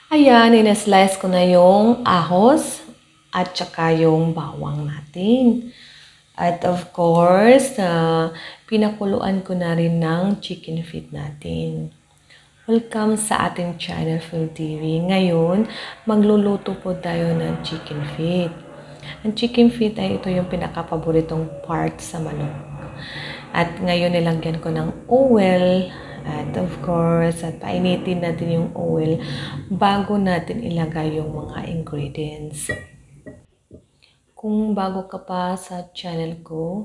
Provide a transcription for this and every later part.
Ayan, in-slice ko na yung ahos at saka yung bawang natin. At of course, pinakuluan ko na rin ng chicken feet natin. Welcome sa ating channel, Phil TV. Ngayon, magluluto po tayo ng chicken feet. Ang chicken feet ay ito yung pinakapaboritong part sa manok. At ngayon nilagyan ko ng oil. At of course, at painitin natin yung oil bago natin ilagay yung mga ingredients. Kung bago ka pa sa channel ko,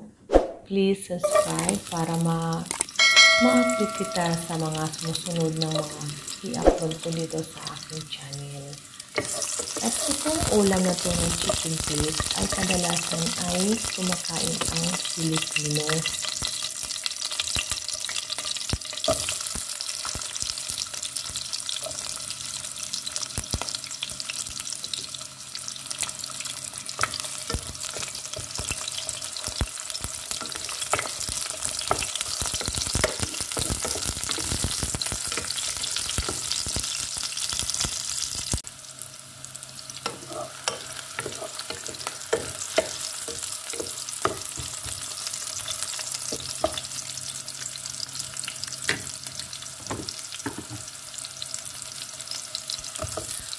please subscribe para ma-update kita sa mga sumusunod na mga i-upload ko dito sa aking channel. At itong ulam na ito ng chicken feet ay kadalasan ay kumakain ang Pilipino.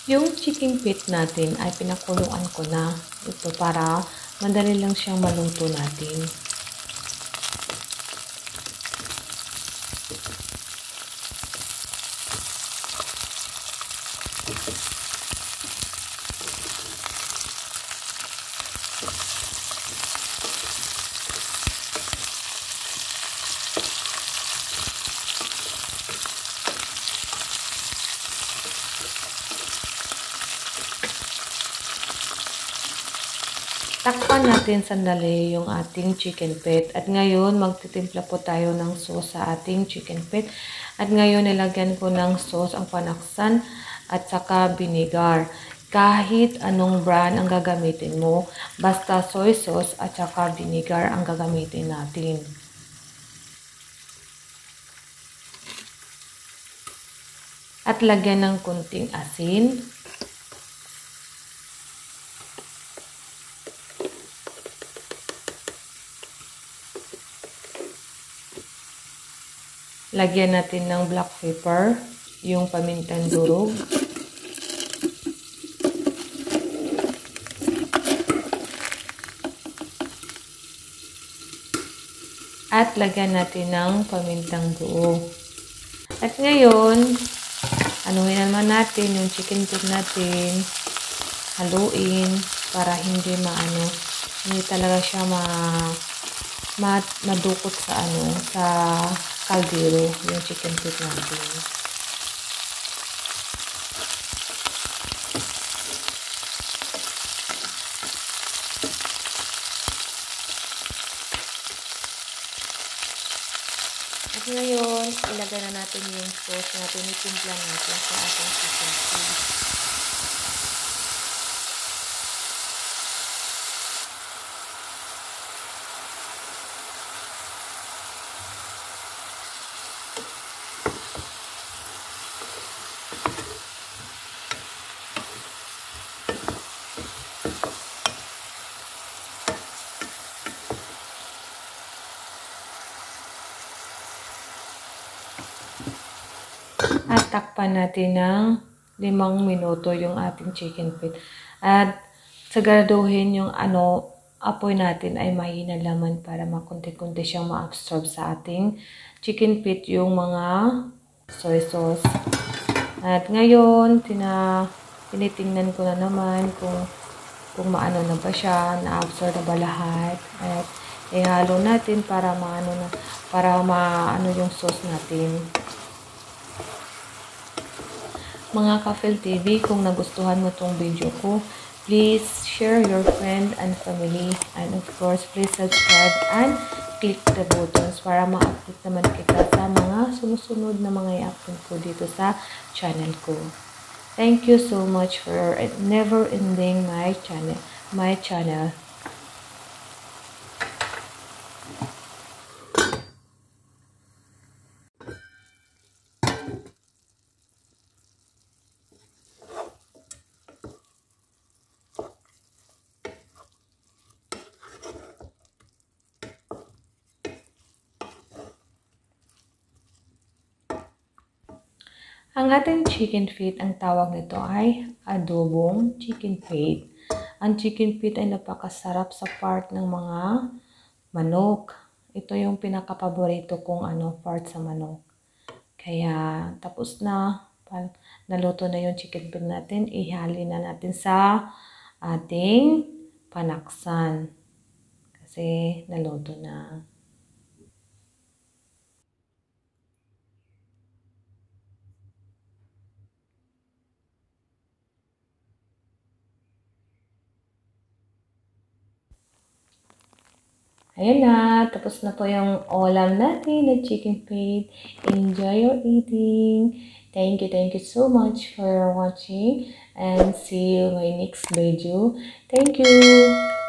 Yung chicken feet natin ay pinakuluan ko na ito para madali lang siyang maluto natin. Takpan natin sandali yung ating chicken feet. At ngayon, magtitimpla po tayo ng sauce sa ating chicken feet. At ngayon, nilagyan ko ng sauce ang panaksan at saka vinegar. Kahit anong brand ang gagamitin mo, basta soy sauce at saka vinegar ang gagamitin natin. At lagyan ng kunting asin. Lagyan natin ng black pepper, yung pamintang durog. At lagyan natin ng pamintang buo. At ngayon, anuhin naman natin yung chicken feet natin. Haluin para hindi hindi talaga siya madukot sa sa kaldero yung chicken feet natin. At ngayon, ilagay na natin yung sauce natin, itimpla natin sa ating chicken feet. At takpan natin ng 5 minuto yung ating chicken feet. At siguraduhin yung apoy natin ay mahina lamang para makunti-kunti siyang ma-absorb sa ating chicken feet yung mga soy sauce. At ngayon, tinitingnan ko na naman kung maano na ba siya, na-absorb na ba lahat. At ihalo natin para maano yung sauce natin. Mga ka-Phil TV, kung nagustuhan mo tong video ko, please share your friend and family. And of course, please subscribe and click the buttons para ma-update naman kita sa mga sumusunod na mga i-upload ko dito sa channel ko. Thank you so much for never ending my channel. Ang ating chicken feet, ang tawag nito ay adobong chicken feet. Ang chicken feet ay napakasarap sa part ng mga manok. Ito yung pinakapaborito kong part sa manok. Kaya tapos na, naluto na yung chicken feet natin, ihali na natin sa ating panaksan. Kasi naluto na. Ayan na, tapos na po yung ulam natin na chicken feet. Enjoy your eating. Thank you so much for watching and see you in my next video. Thank you.